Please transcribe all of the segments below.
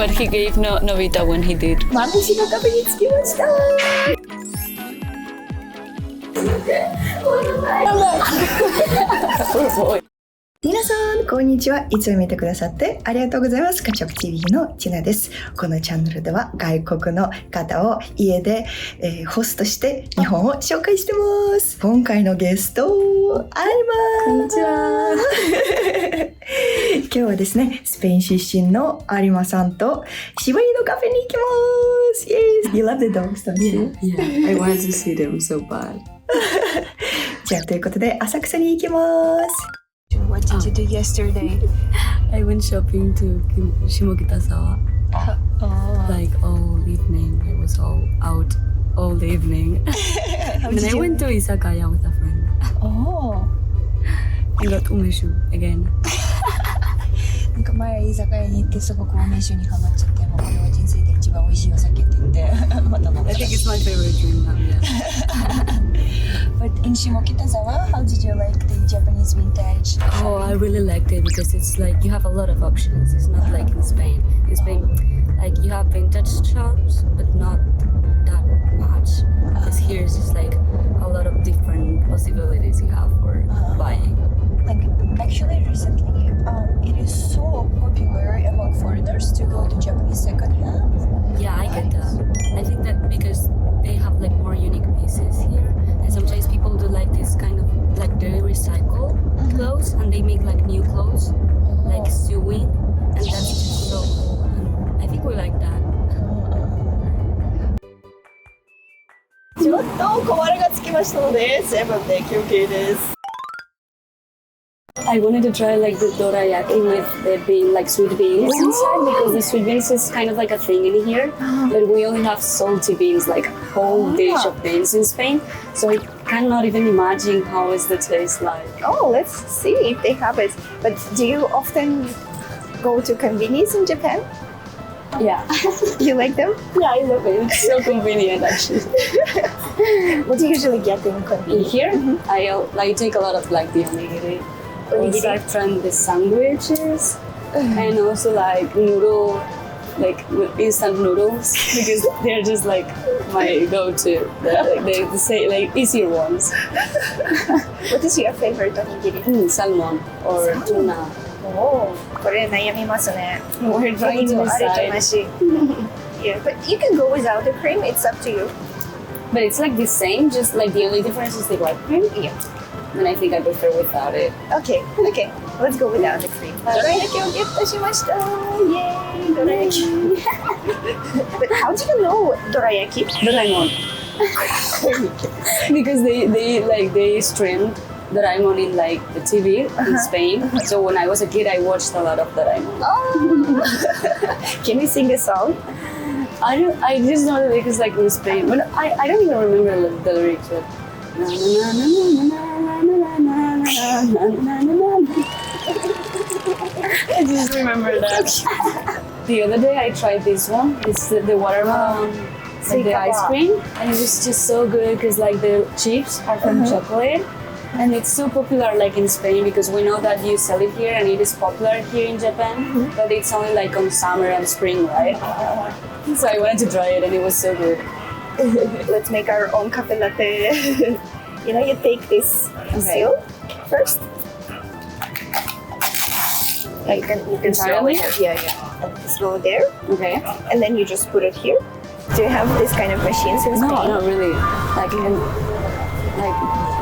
but he gave Novita when he did. Mameshiba カフェに着きました。皆さんこんにちは。いつも見てくださってありがとうございます。カチョック TV のティナです。このチャンネルでは外国の方を家で、ホストして日本を紹介してます。今回のゲストアリマン、こんにちは。今日はですね、スペイン出身のアリマさんと柴犬のカフェに行きます。Yes, you love the dogs, don't you? Yeah, I wanted to see them so bad. じゃあということで浅草に行きます。What did you do yesterday? I went shopping to Shimokitazawa. Like all evening. I was all out all evening. And then I went to Izakaya with a friend. Oh. I got umeshu again. なんか前居酒屋に行ってすごく梅酒にハマっちゃって、もうこれは人生で一番美味しいお酒って言ってまた飲んで I think it's my favorite drink now, But in Shimokitazawa, how did you like the Japanese vintage? Oh, I really liked it because it's like you have a lot of options. It's not like in Spain. In Spain, like you have vintage shops, but not that much. Because here it's just like a lot of different possibilities you have for buying. Like actually recently, it is so popular among foreigners to go to Japanese secondhand. Yeah, I get that. I think that because they have like more unique pieces here, and sometimes people do like this kind of like they recycle clothes and they make like new clothes, like sewing, and that's just so cool. And I think we like that. ちょっと小腹がつきましたのでセブンで休憩です。I wanted to try like the dorayaki with the bean, like sweet beans inside, because the sweet beans is kind of like a thing in here, but we only have salty beans, like whole dish of beans in Spain, so I cannot even imagine how is the taste like. Oh, let's see if they have it. But do you often go to convenience in Japan? Yeah. You like them? Yeah, I love it. It's so convenient actually. What do you usually get in In convenience? here, I take a lot of like the onigiri. Also, I've tried the sandwiches and also like noodle, like instant noodles because they're just like my go-to. They're like the say like easier ones. What is your favorite onigiri? Salmon or tuna. Oh, これ悩みますね。 We're trying to あると decide. なし。Yeah, but you can go without the cream. It's up to you. But it's like the same, just like the only difference is the white cream. Yeah. And I think I prefer without it. Okay, okay. Let's go without the cream. どら焼きをゲットしました。Yay! どら焼き。But how do you know どら焼き? Doraemon. Because they streamed Doraemon in like the TV in Spain. So when I was a kid, I watched a lot of Doraemon. Oh. Can you sing a song? I just know the lyrics like in Spain, but I don't even remember the lyrics. But I just remember that. The other day I tried this one. It's the watermelon, like the ice cream, and it was just so good because like the chips are from chocolate, and it's so popular like in Spain because we know that you sell it here and it is popular here in Japan, but it's only like on summer and spring, right? So I wanted to try it and it was so good. Let's make our own cafe latte. You know, you take this seal first. Like You can throw it. Yeah. And throw there, Okay. and then you just put it here. Do you have this kind of machines in Spain? No, not really. Like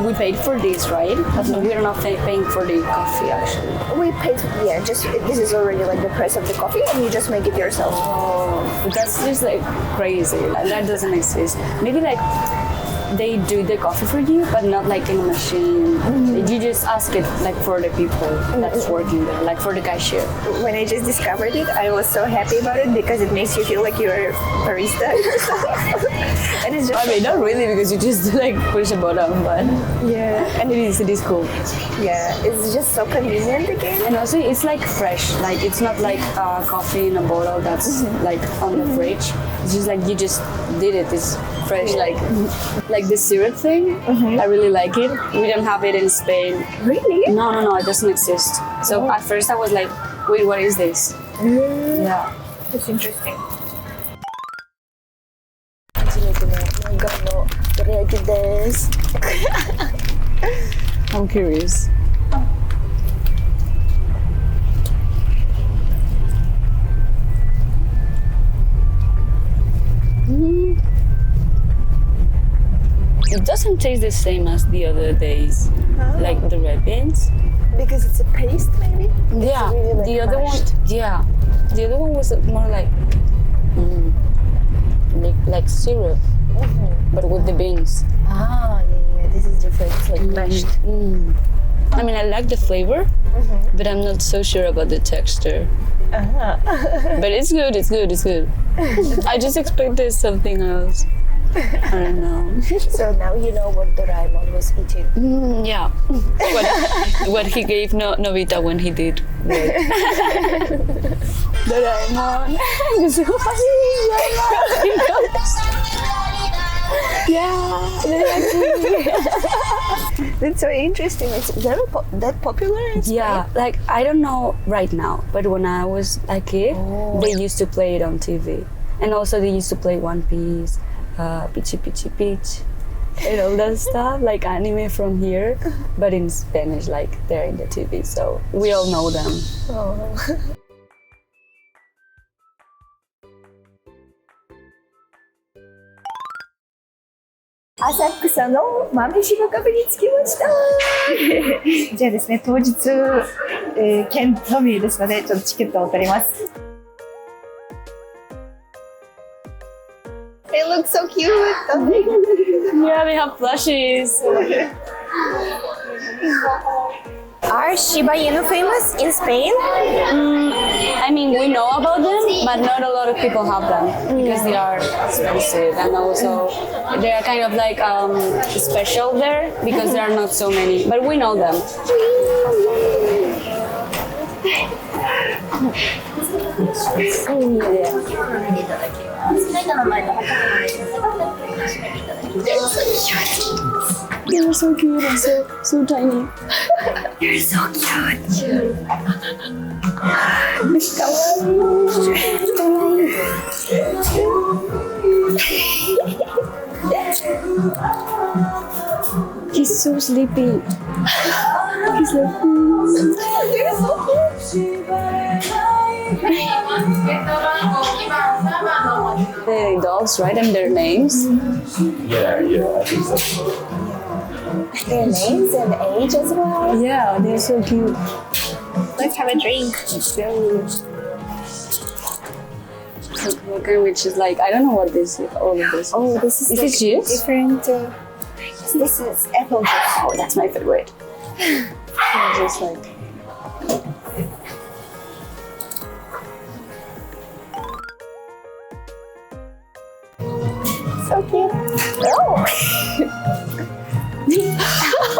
we paid for this, right? But we are not paying for the coffee actually. We paid. Yeah, just this is already like the price of the coffee, and you just make it yourself. Oh, that's just like crazy. Like that doesn't exist. Maybe like they do the coffee for you, but not like in a machine. You just ask it like for the people that's working there, like for the cashier. When I just discovered it, I was so happy about it because it makes you feel like you're a barista yourself. And it's just I mean, not really because you just like push a button, but yeah, and it is cool. yeah, it's just so convenient again. And also it's like fresh, like it's not like coffee in a bottle that's like on the fridge. It's just like you just did it. It's fresh, like the syrup thing. I really like it. We don't have it in Spain. Really? No, it doesn't exist. So at first I was like, wait, what is this? Yeah. That's interesting. 初めての念願のどら焼きです。I'm curious. It doesn't taste the same as the other days, like the red beans. Because it's a paste, maybe? Yeah, really, like, the other mashed. one. Yeah, the other one was more like syrup, but with the beans. Ah, yeah. This is different. It's like mashed. I mean, I like the flavor, but I'm not so sure about the texture. But it's good. It's good. It's good. I just expected something else. I don't know. So now you know what Doraemon was eating. Yeah. What he gave Novita when he did. Doraemon. It's so funny. Yeah. That's so interesting. It's very that popular in Spain? Yeah, like I don't know right now, but when I was a kid, they used to play it on TV. And also they used to play One Piece, Pichi Pichi Peach, and all that stuff, like anime from here, but in Spanish, like they're in the TV, so we all know them. Oh. 浅草の豆柴カフェに着きました。じゃあですね、当日、券のみですので、ちょっとチケットを取ります。They look so cute. Yeah, they have plushies. Are Shiba Inu famous in Spain? I mean, we know about them, but not a lot of people have them because they are expensive, and also they are kind of like special there because there are not so many. But we know them. They're so cute and so tiny. They're so cute. He's so sleepy. He's like, They're so cute. they're dogs, right? And their names. Yeah, I think so. Their names and age as well. Yeah, they're so cute. Let's have a drink. Which is like, I don't know what this is, all of this. Oh, this is Is like it juice? different. This is apple juice. Oh, that's my favorite. Just like. So cute. Oh.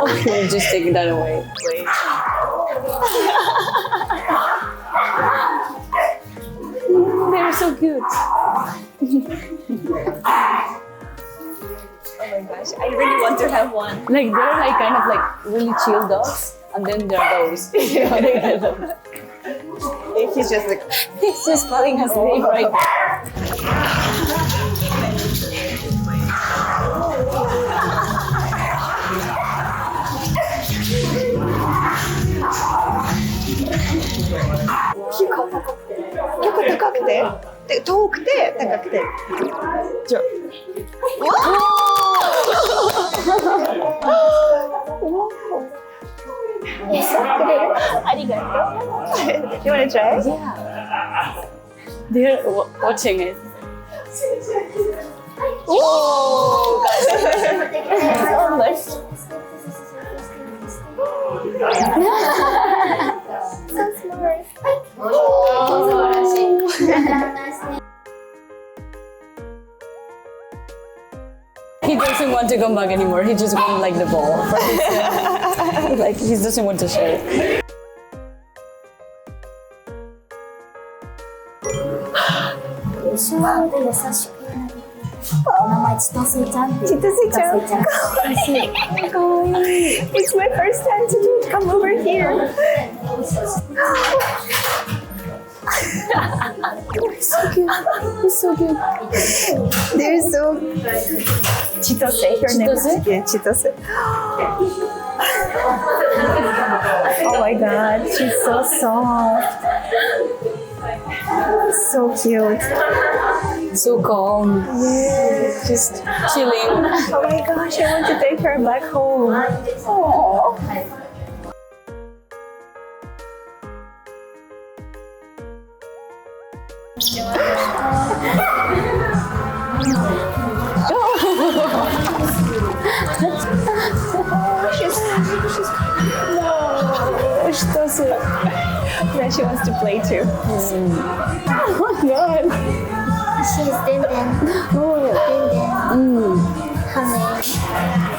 Okay, just take that away. Wait. They're so cute. Oh my gosh, I really want to have one. Like they're like kind of like really chill dogs, and then there are those. You know, they get them. He's just like, He's just falling asleep right now.遠くて高くて。じゃあ。ありがとう。You wanna try? Yeah. They're watching it. Oh, so much. So smart. He doesn't want to come back anymore. He just wants like the ball. Like he doesn't want to share. It's my first time to come over here. He's so cute. He's so cute. They're so. Chitose, her name is Chitose. Oh my god, she's so soft. So cute. So calm. Yeah. Just chilling. Oh my gosh, I want to take her back home. Aww. No, she doesn't. Yeah, she wants to play too. Oh my god. She's Dindin. Oh.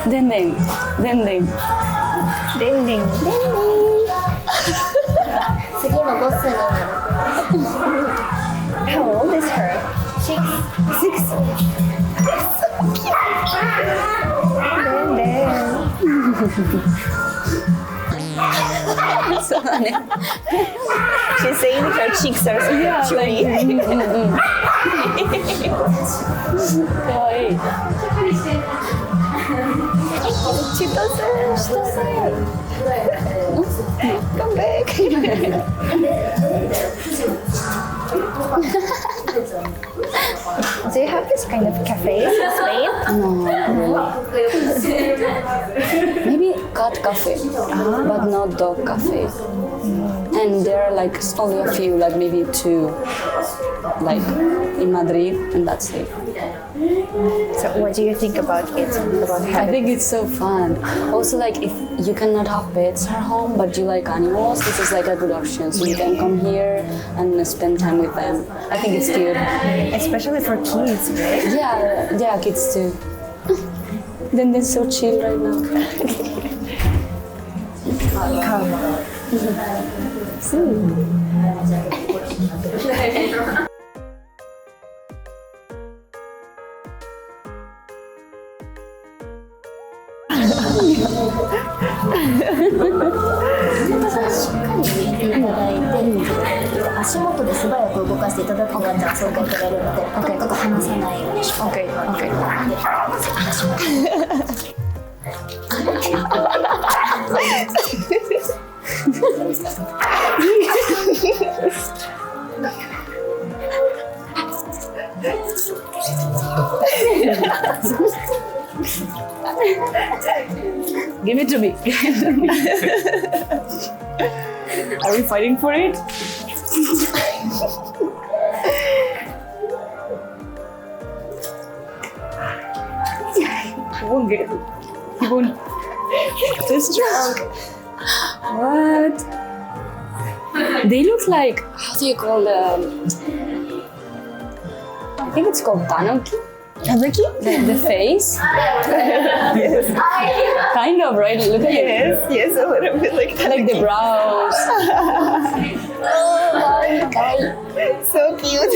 Dindin. Her name. Dinding. Ding ding. 次のボスになる。How old is her? 6. She's saying her cheeks are chewy. Kawaii. Come back. Do you have this kind of cafes in Spain? No, not really. Maybe cat cafe, but not dog cafe. And there are like only a few, like maybe 2, like in Madrid, and that's it. So what do you think about it? About I having think it's so fun. Also, like if you cannot have pets at home, but you like animals, this is like a good option. So you can come here and spend time with them. I think it's cute. especially for kids, right? Yeah, kids too. Then they're so chill right now. Come.足元で素早く動かしていただくのが爽快取れるので、とにかく離さないようにします。Okay. Give it to me. Are we fighting for it? He won't get it. He won't. Too strong. What? They look like, how do you call them? I think it's called tanuki. Tanuki? The face? Yes. Kind of, right? Look at it. Yes, a little bit like that. Like the brows. So cute.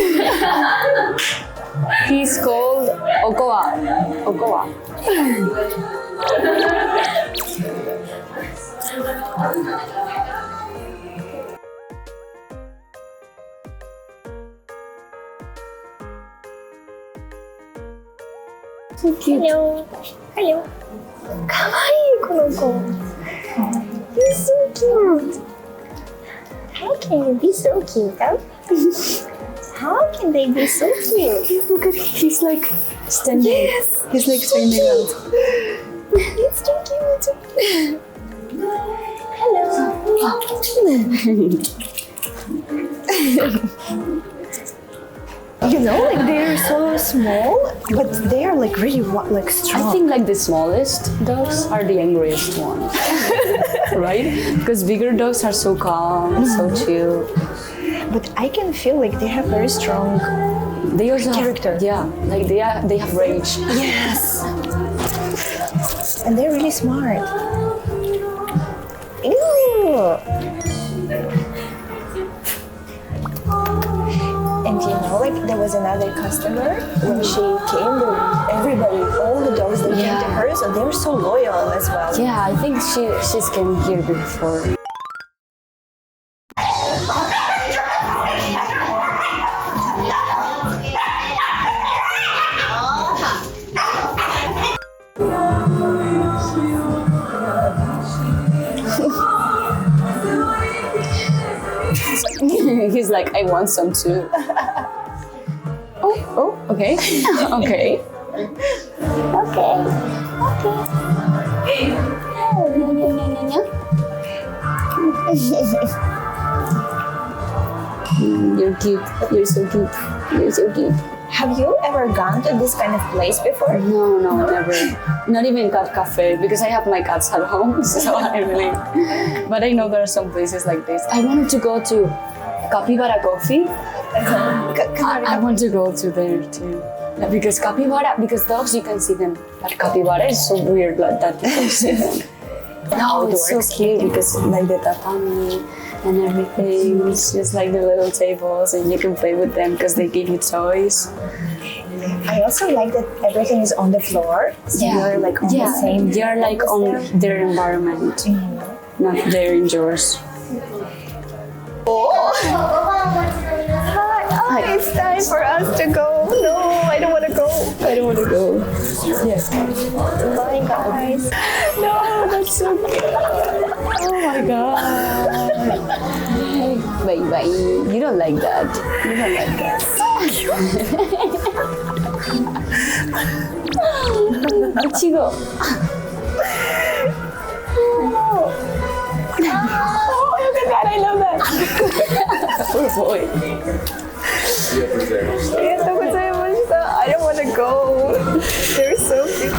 He's called Okoa. Okoa. So cute. Hello. Hello. かわいいこの子。He's so cute. How can you be so cute? How can they be so cute? Look at him. He's like standing. Yes. He's like standing out. It's so cute. Hello. You know, like they're so small, but they are like really like strong. I think like the smallest dogs are the angriest ones, right? Because bigger dogs are so calm, so chill. But I can feel like they have very strong They also character. Like they have rage. Yes. And they're really smart. Ew. And you know, like there was another customer when she came. Everybody, all the dogs that came to her, so they're so loyal as well. Yeah, I think she's came here before. he's like, I want some too. Oh, okay. Okay. Okay. You're cute. You're so cute. You're so cute. Have you ever gone to this kind of place before? No, never. Not even cat cafe because I have my cats at home, so I really. But I know there are some places like this. I wanted to go to Capybara Coffee. I want to go to there too. Because dogs you can see them, but capybara is so weird like that you can see them. No, it's so cute because like the tatami and everything. It's just like the little tables and you can play with them because they give you toys. I also like that everything is on the floor. So you're like on the same. You're like on their environment, not they're in yours. It's time for us to go. No, I don't want to go. I don't want to go. Yes. Bye, guys. No, that's so cute. Oh my god. Bye. You don't like that. You don't like that. Ichigo. Oh, look at that. I love that. Poor boy. I don't want to go. They're so cute.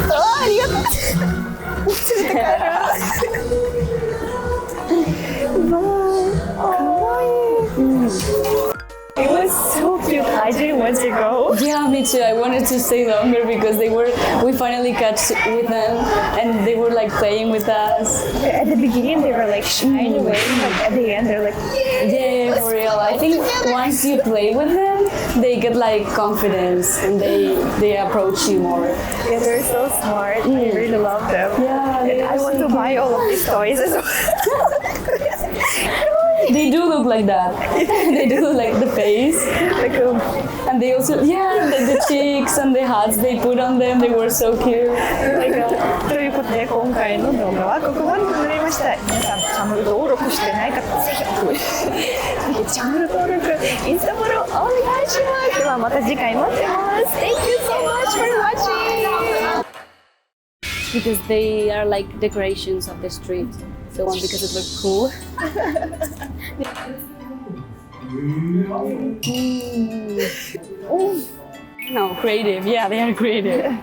It was so cute. I didn't want to go. Yeah, me too. I wanted to stay longer because we finally catch with them and they were like playing with us. At the beginning, they were like shying away, but at the end, they're like, Yeah, for real. I think once you play with them, they get like confidence and they approach you more. yeah, they're so smart. I really love them. Yeah, And I want to buy all of these toys as well. they do look like that. They do look like the face. And they also, the cheeks and the hats they put on them, they were so cute. ということで今回の動画はここまでとなりました。皆さんチャンネル登録してない方ぜひチャンネル登録、インスタフォローお願いします。ではまた次回待ってます。Thank you so much for watching. Because they are like decorations of the street. So one because it looks cool. No, creative. Yeah, they are creative.